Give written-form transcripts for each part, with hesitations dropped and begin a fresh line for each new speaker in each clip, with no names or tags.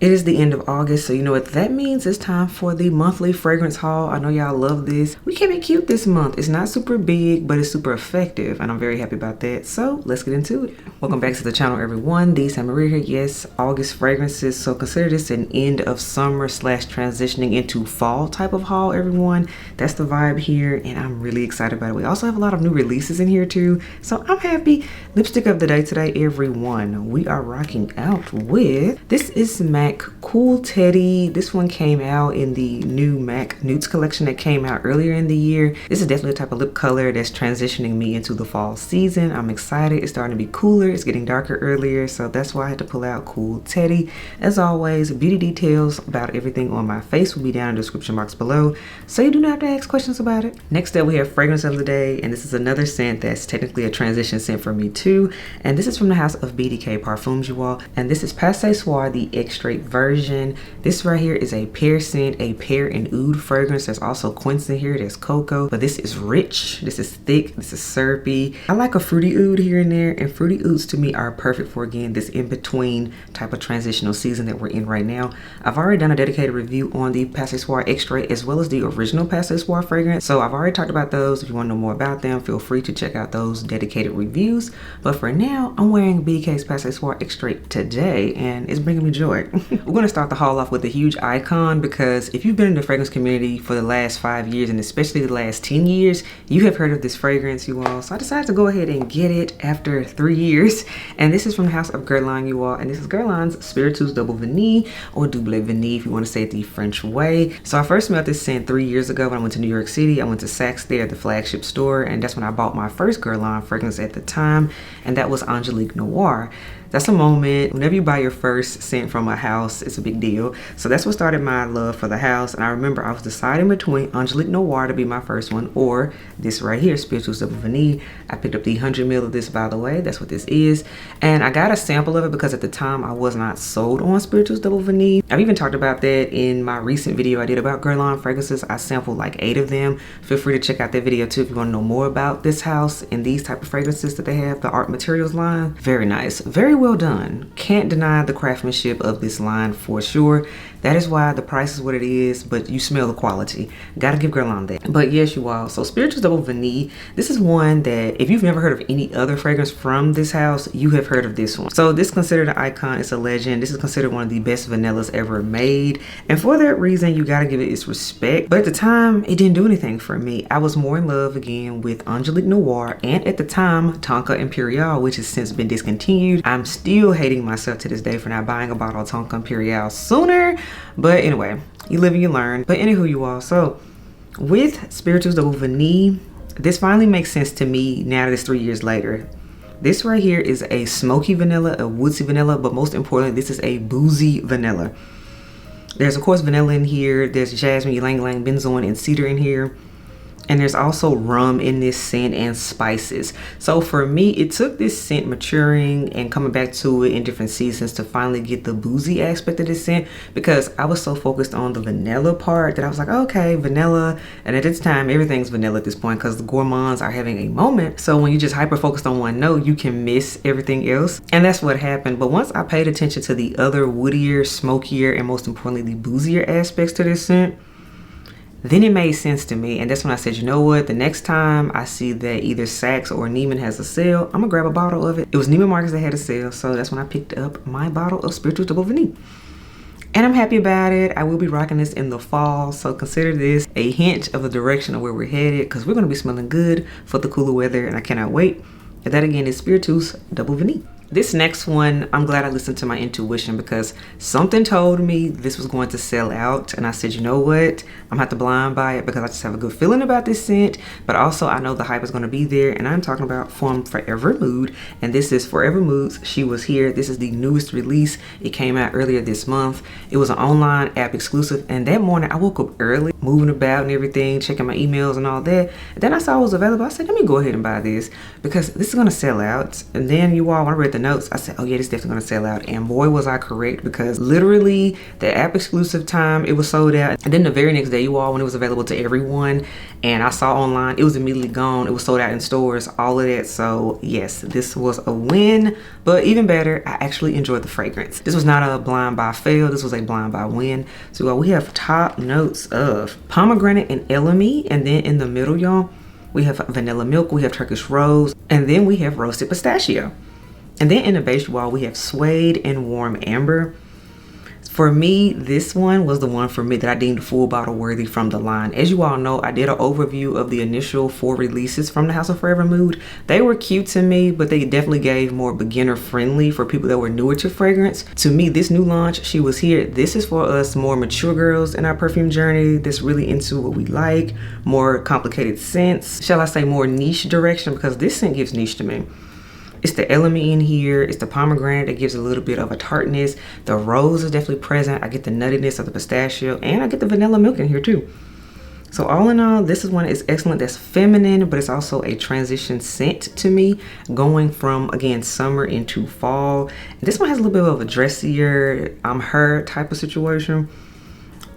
It is the end of August, so you know what that means. It's time for the monthly fragrance haul. I know y'all love this. We kept it cute this month. It's not super big, but it's super effective, and I'm very happy about that. So let's get into it. Welcome back to the channel, everyone. SANTAMARIA here. Yes, August fragrances. So consider this an end of summer / transitioning into fall type of haul, everyone. That's the vibe here, and I'm really excited about it. We also have a lot of new releases in here too, so I'm happy. Lipstick of the day today, everyone. We are rocking out with, this is MAC Cool Teddy. This one came out in the new MAC Nudes collection that came out earlier in the year. This is definitely a type of lip color that's transitioning me into the fall season. I'm excited. It's starting to be cooler. It's getting darker earlier, so that's why I had to pull out Cool Teddy. As always, beauty details about everything on my face will be down in the description box below, so you do not have to ask questions about it. Next up, we have fragrance of the day, and this is another scent that's technically a transition scent for me too, and this is from the house of BDK Parfums, you all, and this is Passé Soir, the Extrait version. This right here is a pear scent, a pear and oud fragrance. There's also quince in here, there's cocoa, but this is rich, this is thick, this is syrupy. I like a fruity oud here and there, and fruity ouds to me are perfect for, again, this in-between type of transitional season that we're in right now. I've already done a dedicated review on the Passé Soir Extrait as well as the original Passé Soir fragrance, so I've already talked about those. If you want to know more about them, feel free to check out those dedicated reviews, but for now, I'm wearing BDK's Passé Soir Extrait today, and it's bringing me joy. We're going to start the haul off with a huge icon, because if you've been in the fragrance community for the last 5 years, and especially the last 10 years, you have heard of this fragrance, you all. So I decided to go ahead and get it after 3 years, and this is from the house of Guerlain, you all, and this is Guerlain's Spiriteuse Double Vanille, or Double Vanille if you want to say it the French way. So I first smelled this scent 3 years ago when I went to New York City. I went to Saks there, the flagship store, and that's when I bought my first Guerlain fragrance at the time, and that was Angelique Noir. That's a moment. Whenever you buy your first scent from a house, it's a big deal. So that's what started my love for the house. And I remember I was deciding between Angelique Noir to be my first one, or this right here, Spirituous Double Vanille. I picked up the 100 ml of this, by the way. That's what this is. And I got a sample of it because at the time I was not sold on Spirituous Double Vanille. I've even talked about that in my recent video I did about Guerlain fragrances. I sampled like 8 of them. Feel free to check out that video too if you want to know more about this house and these type of fragrances that they have, the art materials line. Very nice. Very well done. Can't deny the craftsmanship of this line for sure. That is why the price is what it is, but you smell the quality. Gotta give Guerlain that. But yes, you all, so Spirituous Double Vanille, this is one that if you've never heard of any other fragrance from this house, you have heard of this one. So this is considered an icon, it's a legend. This is considered one of the best vanillas ever made, and for that reason you gotta give it its respect. But at the time it didn't do anything for me. I was more in love again with Angelique Noir, and at the time Tonka Imperial, which has since been discontinued. I'm still hating myself to this day for not buying a bottle of Tonka Imperial sooner. But anyway, you live and you learn. But anywho, you all, so with Spirituous Double Vanille, this finally makes sense to me now that it's 3 years later. This right here is a smoky vanilla, a woodsy vanilla, but most importantly, this is a boozy vanilla. There's of course vanilla in here, there's jasmine, ylang ylang, benzoin, and cedar in here. And there's also rum in this scent and spices. So for me, it took this scent maturing and coming back to it in different seasons to finally get the boozy aspect of this scent, because I was so focused on the vanilla part that I was like, okay, vanilla. And at this time, everything's vanilla at this point because the gourmands are having a moment. So when you just hyper focused on one note, you can miss everything else. And that's what happened. But once I paid attention to the other woodier, smokier, and most importantly, the boozier aspects to this scent, then it made sense to me. And that's when I said, you know what, the next time I see that either Saks or Neiman has a sale, I'm gonna grab a bottle of it. It was Neiman Marcus that had a sale, so that's when I picked up my bottle of Spirituous Double Vanille. And I'm happy about it. I will be rocking this in the fall, so consider this a hint of the direction of where we're headed, because we're gonna be smelling good for the cooler weather, and I cannot wait. And that again is Spirituous Double Vanille. This next one, I'm glad I listened to my intuition, because something told me this was going to sell out, and I said, you know what, I'm gonna have to blind buy it because I just have a good feeling about this scent, but also I know the hype is going to be there. And I'm talking about from Forvr Mood, and this is Forvr Mood's She Was Here. This is the newest release. It came out earlier this month. It was an online app exclusive, and that morning I woke up early, moving about and everything, checking my emails and all that, and then I saw it was available. I said, let me go ahead and buy this because this is going to sell out. And then you all, when I read the the notes, I said, oh yeah, this is definitely gonna sell out. And boy, was I correct, because literally the app exclusive time, it was sold out. And then the very next day, you all, when it was available to everyone, and I saw online, it was immediately gone. It was sold out in stores, all of that. So yes, this was a win, but even better, I actually enjoyed the fragrance. This was not a blind buy fail, this was a blind buy win. So y'all, we have top notes of pomegranate and elemi, and then in the middle, y'all, we have vanilla milk, we have Turkish rose, and then we have roasted pistachio. And then in the base, y'all, we have suede and warm amber. For me, this one was the one for me that I deemed full bottle worthy from the line. As you all know, I did an overview of the initial 4 releases from the House of Forever Mood. They were cute to me, but they definitely gave more beginner friendly for people that were newer to fragrance. To me, this new launch, she was here. This is for us more mature girls in our perfume journey that's really into what we like, more complicated scents. Shall I say more niche direction, because this scent gives niche to me. It's the elemi in here, it's the pomegranate that gives a little bit of a tartness. The rose is definitely present. I get the nuttiness of the pistachio, and I get the vanilla milk in here too. So all in all, this is one that's excellent, that's feminine, but it's also a transition scent to me, going from, again, summer into fall. And this one has a little bit of a dressier, I'm her type of situation.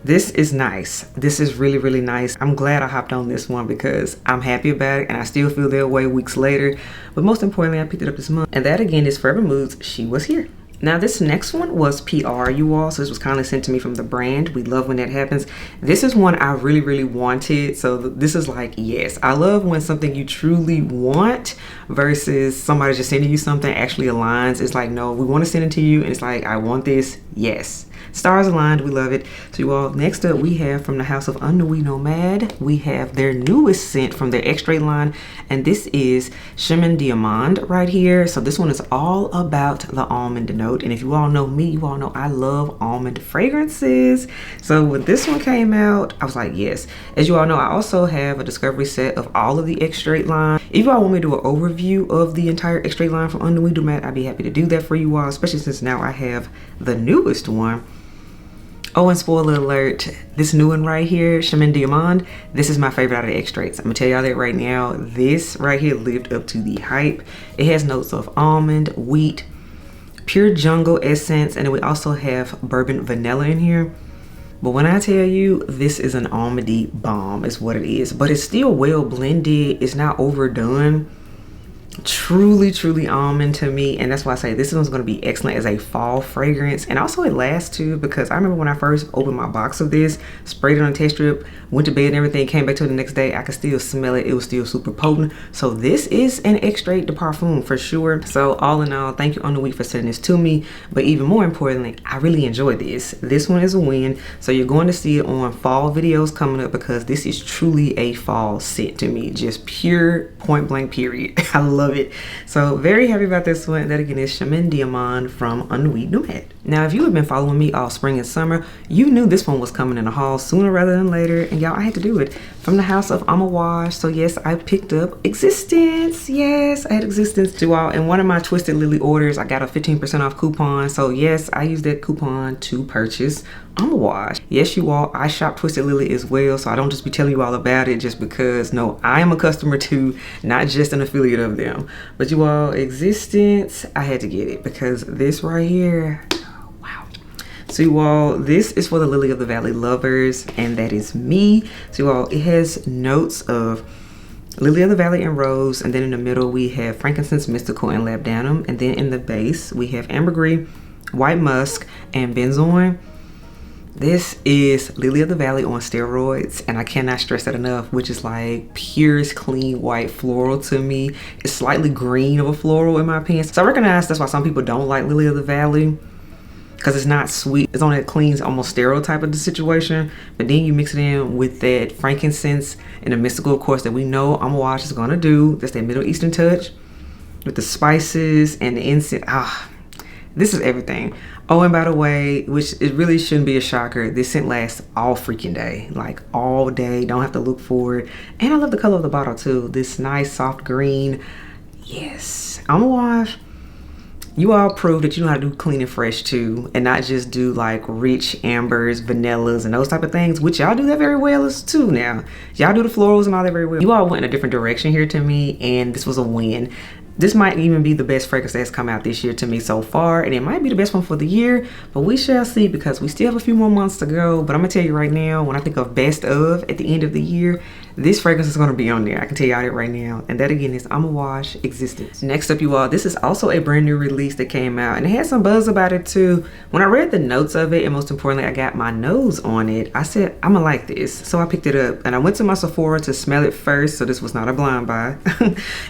This is nice. This is really, really nice. I'm glad I hopped on this one because I'm happy about it, and I still feel that way weeks later. But most importantly, I picked it up this month. And that again is Forever Moods, She Was Here. Now this next one was PR, you all, so this was kindly sent to me from the brand. We love when that happens. This is one I really, really wanted. So this is like, yes, I love when something you truly want versus somebody just sending you something actually aligns. It's like, no, we want to send it to you, and it's like, I want this, yes. Stars aligned, we love it. So you all, next up we have from the house of Une Nuit Nomade, we have their newest scent from their Extrait line, and this is Chemin Diamond right here. So this one is all about the almond note, and if you all know me, you all know I love almond fragrances. So when this one came out, I was like, yes. As you all know, I also have a discovery set of all of the Extrait line. If you all want me to do an overview of the entire Extrait line from Une Nuit Nomade, I'd be happy to do that for you all, especially since now I have the newest one. Oh, and spoiler alert, this new one right here, Chemin Diamond, this is my favorite out of the extracts. I'm gonna tell y'all that right now. This right here lived up to the hype. It has notes of almond, wheat, pure jungle essence, and then we also have bourbon vanilla in here. But when I tell you, this is an almondy bomb is what it is, but it's still well blended. It's not overdone. Truly, truly almond to me, and that's why I say this one's going to be excellent as a fall fragrance. And also it lasts too, because I remember when I first opened my box of this, sprayed it on a test strip, went to bed and everything, came back to it the next day, I could still smell it. It was still super potent. So this is an Extrait de Parfum for sure. So all in all, thank you Une Nuit for sending this to me, but even more importantly, I really enjoyed this. This one is a win. So you're going to see it on fall videos coming up, because this is truly a fall scent to me, just pure point blank period. I love it. So very happy about this one. That again is Chemin Diamond from Une Nuit Nomade. Now if you have been following me all spring and summer, you knew this one was coming in the haul sooner rather than later, and y'all, I had to do it. From the house of Amouage, so yes, I picked up Existence. Yes, I had Existence to all. In one of my Twisted Lily orders, I got a 15% off coupon, so yes, I used that coupon to purchase Amouage. Yes, you all, I shop Twisted Lily as well, so I don't just be telling you all about it just because. No, I am a customer too, not just an affiliate of them. But you all, Existence, I had to get it because this right here, wow. So you all, this is for the Lily of the Valley lovers, and that is me. So you all, it has notes of Lily of the Valley and rose, and then in the middle we have frankincense, mystical, and labdanum, and then in the base we have ambergris, white musk, and benzoin. This is Lily of the Valley on steroids, and I cannot stress that enough, which is like purest clean white floral to me. It's slightly green of a floral in my opinion. So I recognize that's why some people don't like Lily of the Valley, because it's not sweet. It's on that clean, almost sterile type of the situation. But then you mix it in with that frankincense and the mystical, of course, that we know Amouage is gonna do. That's that Middle Eastern touch with the spices and the incense. This is everything. Oh, and by the way, which it really shouldn't be a shocker, this scent lasts all freaking day, like all day. Don't have to look for it. And I love the color of the bottle too. This nice soft green. Yes, Amouage, you all prove that you know how to do clean and fresh too, and not just do like rich ambers, vanillas, and those type of things, which y'all do that very well as too now. Y'all do the florals and all that very well. You all went in a different direction here to me, and this was a win. This might even be the best fragrance that's come out this year to me so far, and it might be the best one for the year, but we shall see because we still have a few more months to go. But I'm gonna tell you right now, when I think of best of at the end of the year, this fragrance is gonna be on there. I can tell y'all that right now. And that again is Amouage Existence. Next up, you all, this is also a brand new release that came out, and it had some buzz about it too. When I read the notes of it, and most importantly, I got my nose on it, I said, I'm gonna like this. So I picked it up, and I went to my Sephora to smell it first, so this was not a blind buy.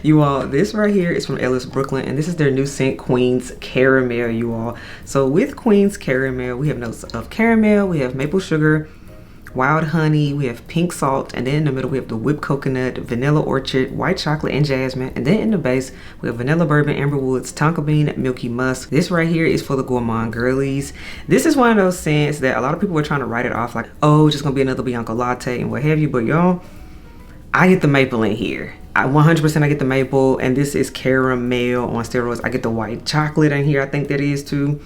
You all, this right here is from Ellis, Brooklyn, and this is their new scent, Queen's Caramel, you all. So with Queen's Caramel, we have notes of caramel, we have maple sugar, wild honey, we have pink salt, and then in the middle we have the whipped coconut, vanilla orchard, white chocolate, and jasmine. And then in the base we have vanilla bourbon, amber woods, tonka bean, milky musk. This right here is for the gourmand girlies. This is one of those scents that a lot of people were trying to write it off like, oh, it's just gonna be another Bianco latte and what have you, but y'all, I get the maple in here. 100% I get the maple, and this is caramel on steroids. I get the white chocolate in here, I think that is too.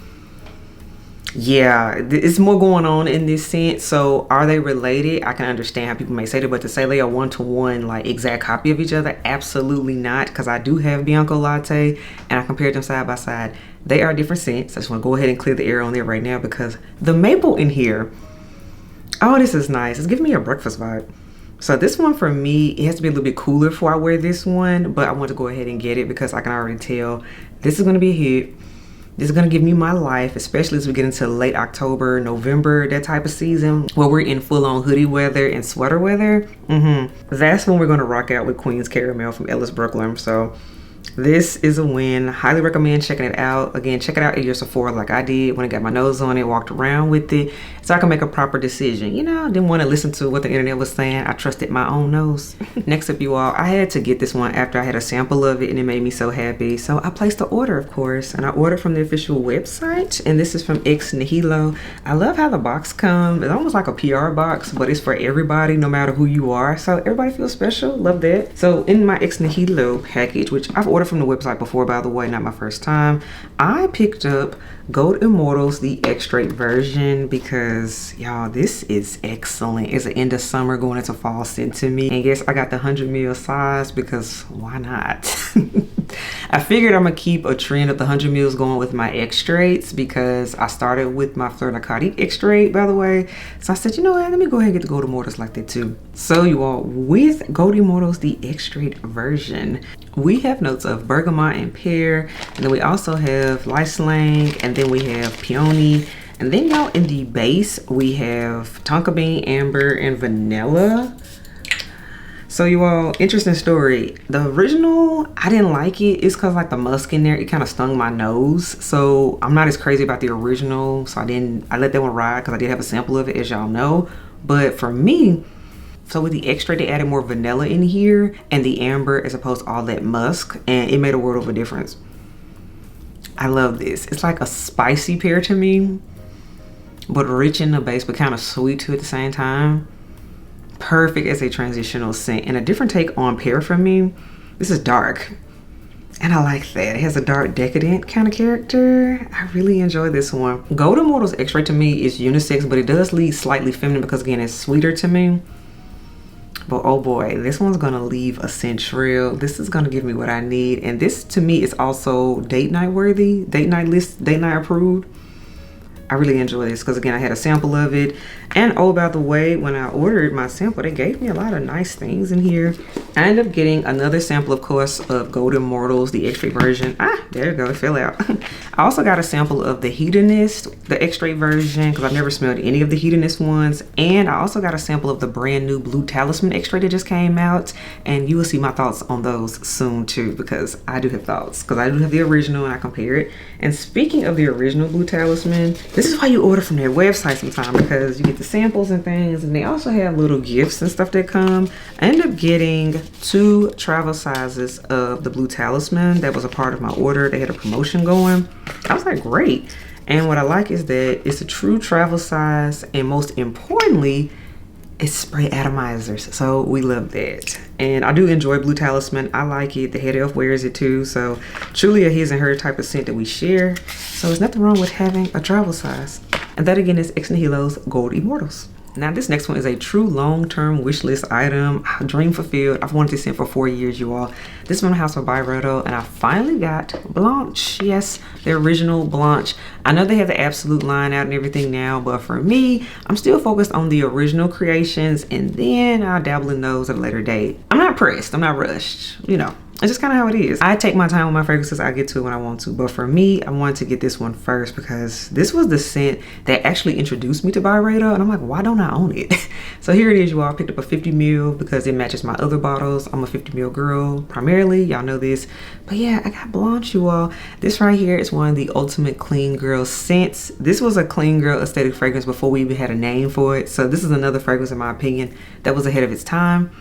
Yeah, it's more going on in this scent. So are they related? I can understand how people may say that, but to say they are one-to-one like exact copy of each other, absolutely not, because I do have Bianco latte and I compared them side by side. They are different scents. I just want to go ahead and clear the air on there right now because the maple in here, oh, this is nice. It's giving me a breakfast vibe. So this one for me, it has to be a little bit cooler before I wear this one, but I want to go ahead and get it because I can already tell this is going to be a hit. This is going to give me my life, especially as we get into late October, November, that type of season where we're in full-on hoodie weather and sweater weather. That's when we're going to rock out with Queen's Caramel from Ellis, Brooklyn. So this is a win. Highly recommend checking it out. Again, check it out at your Sephora like I did when I got my nose on it, walked around with it, so I can make a proper decision. You know, I didn't want to listen to what the internet was saying. I trusted my own nose. Next up, you all, I had to get this one after I had a sample of it and it made me so happy. So I placed the order, of course, and I ordered from the official website, and this is from Nihilo. I love how the box comes. It's almost like a PR box, but it's for everybody, no matter who you are. So everybody feels special. Love that. So in my Nihilo package, which I've ordered from the website before, by the way, not my first time, I picked up Gold Immortals, the Extrait version, because y'all, this is excellent. It's an end of summer going into fall scent to me. And yes, I got the 100 ml size because why not? I figured I'm gonna keep a trend of the 100 mls going with my extraits because I started with my Fleur Narcotique extrait, by the way. So I said, you know what, let me go ahead and get the Gold Immortals like that too. So you all, with Gold Immortals, the Extrait version, we have notes of bergamot and pear, and then we also have Lice-Lang, and then we have peony, and then y'all in the base we have tonka bean, amber, and vanilla. So you all, interesting story. The original, I didn't like it. It's cause like the musk in there, it kind of stung my nose. So I'm not as crazy about the original. So I let that one ride because I did have a sample of it, as y'all know. But for me, so with the extra, they added more vanilla in here and the amber as opposed to all that musk, and it made a world of a difference. I love this. It's like a spicy pear to me, but rich in the base, but kind of sweet too at the same time. Perfect as a transitional scent and a different take on pear for me. This is dark and I like that. It has a dark decadent kind of character. I really enjoy this one. Gold Immortals Extra to me is unisex, but it does lead slightly feminine because again, it's sweeter to me. But oh boy, this one's gonna leave a scent trail. This is gonna give me what I need, and this to me is also date night worthy, date night list, date night approved. I really enjoy this because again, I had a sample of it. And oh, by the way, when I ordered my sample, they gave me a lot of nice things in here. I ended up getting another sample, of course, of Gold Immortals, the Extrait version. There you go, it fell out. I also got a sample of the Hedonist, the Extrait version, because I've never smelled any of the Hedonist ones. And I also got a sample of the brand new Blue Talisman Extrait that just came out. And you will see my thoughts on those soon too, because I do have thoughts, because I do have the original and I compare it. And speaking of the original Blue Talisman, this is why you order from their website sometime, because you get the samples and things, and they also have little gifts and stuff that come. I ended up getting 2 travel sizes of the Blue Talisman. That was a part of my order. They had a promotion going. I was like, great. And what I like is that it's a true travel size, and most importantly, it's spray atomizers, so we love that. And I do enjoy Blue Talisman. I like it. The head elf wears it too, so truly a his and her type of scent that we share. So there's nothing wrong with having a travel size. And that again is Nihilo's Gold Immortals. Now this next one is a true long-term wish list item. Dream fulfilled. I've wanted this scent for 4 years, you all. This is from the house of Byredo, and I finally got Blanche. Yes, the original Blanche. I know they have the Absolute line out and everything now, but for me, I'm still focused on the original creations, and then I'll dabble in those at a later date. I'm not pressed, I'm not rushed, you know. It's just kind of how it is. I take my time with my fragrances. I get to it when I want to. But for me, I wanted to get this one first because this was the scent that actually introduced me to Byredo. And I'm like, why don't I own it? So here it is, you all. I picked up a 50 ml because it matches my other bottles. I'm a 50 ml girl primarily. Y'all know this. But yeah, I got Blanche, you all. This right here is one of the ultimate clean girl scents. This was a clean girl aesthetic fragrance before we even had a name for it. So this is another fragrance, in my opinion, that was ahead of its time.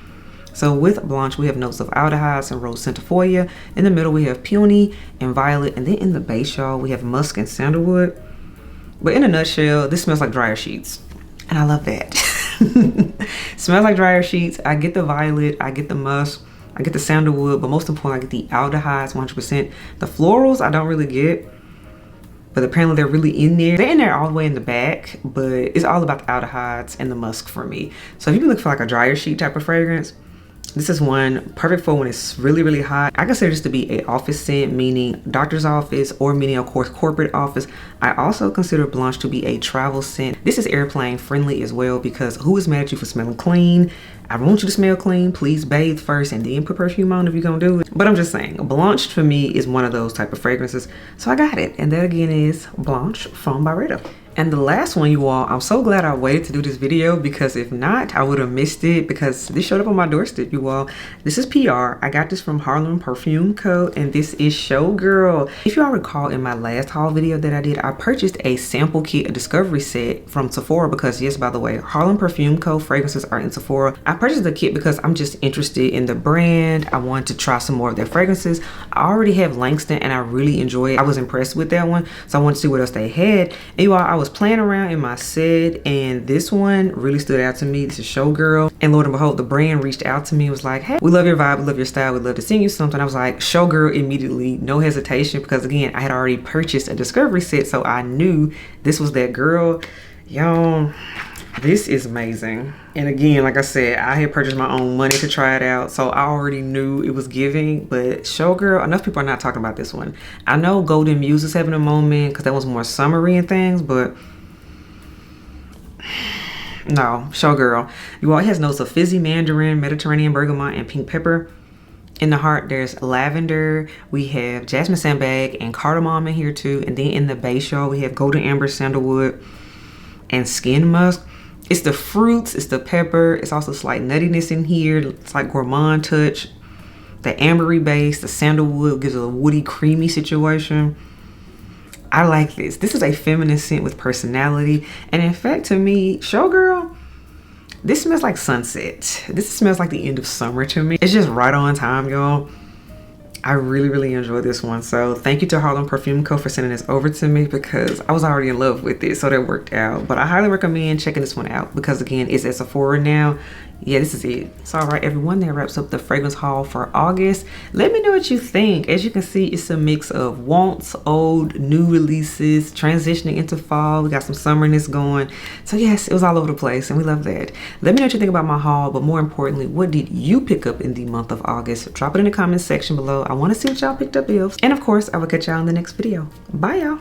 So with Blanche, we have notes of aldehydes and rose centifolia. In the middle, we have peony and violet. And then in the base, y'all, we have musk and sandalwood. But in a nutshell, this smells like dryer sheets. And I love that. Smells like dryer sheets. I get the violet, I get the musk, I get the sandalwood, but most importantly, I get the aldehydes 100%. The florals, I don't really get. But apparently they're really in there. They're in there all the way in the back, but it's all about the aldehydes and the musk for me. So if you look for like a dryer sheet type of fragrance, this is one perfect for when it's really, really hot. I consider this to be a office scent, meaning doctor's office or meaning, of course, corporate office. I also consider Blanche to be a travel scent. This is airplane friendly as well because who is mad at you for smelling clean? I want you to smell clean. Please bathe first and then put perfume on if you're gonna do it. But I'm just saying, Blanche for me is one of those type of fragrances. So I got it. And that again is Blanche from Byredo. And the last one, you all, I'm so glad I waited to do this video because if not, I would have missed it because this showed up on my doorstep, you all. This is PR. I got this from Harlem Perfume Co. and this is Showgirl. If you all recall in my last haul video that I did, I purchased a sample kit, a discovery set from Sephora because yes, by the way, Harlem Perfume Co. fragrances are in Sephora. I purchased the kit because I'm just interested in the brand. I wanted to try some more of their fragrances. I already have Langston and I really enjoy it. I was impressed with that one. So I wanted to see what else they had. And you all, I was playing around in my set and this one really stood out to me. This is Showgirl, and Lord and behold, the brand reached out to me and was like, hey, we love your vibe, we love your style, we'd love to send you something. I was like, Showgirl immediately, no hesitation, because again, I had already purchased a discovery set, so I knew this was that girl. Y'all, this is amazing. And again, like I said, I had purchased my own money to try it out, so I already knew it was giving. But Showgirl, enough people are not talking about this one. I know Golden Muse is having a moment because that was more summery and things, but no, Showgirl. You all, it has notes of fizzy mandarin, Mediterranean bergamot, and pink pepper. In the heart, there's lavender. We have jasmine sandbag and cardamom in here too. And then in the base, y'all, we have golden amber, sandalwood, and skin musk. It's the fruits, it's the pepper. It's also slight nuttiness in here. It's like gourmand touch. The ambery base, the sandalwood gives a woody, creamy situation. I like this. This is a feminine scent with personality. And in fact, to me, Showgirl, this smells like sunset. This smells like the end of summer to me. It's just right on time, y'all. I really, really enjoyed this one. So thank you to Harlem Perfume Co. for sending this over to me because I was already in love with it. So that worked out. But I highly recommend checking this one out because again, it's at Sephora now. Yeah, this is it. So all right, everyone, that wraps up the fragrance haul for August. Let me know what you think. As you can see, it's a mix of wants, old, new releases, transitioning into fall. We got some summerness going. So yes, it was all over the place and we love that. Let me know what you think about my haul, but more importantly, what did you pick up in the month of August? Drop it in the comments section below. I want to see what y'all picked up, Ilfs. And of course, I will catch y'all in the next video. Bye, y'all.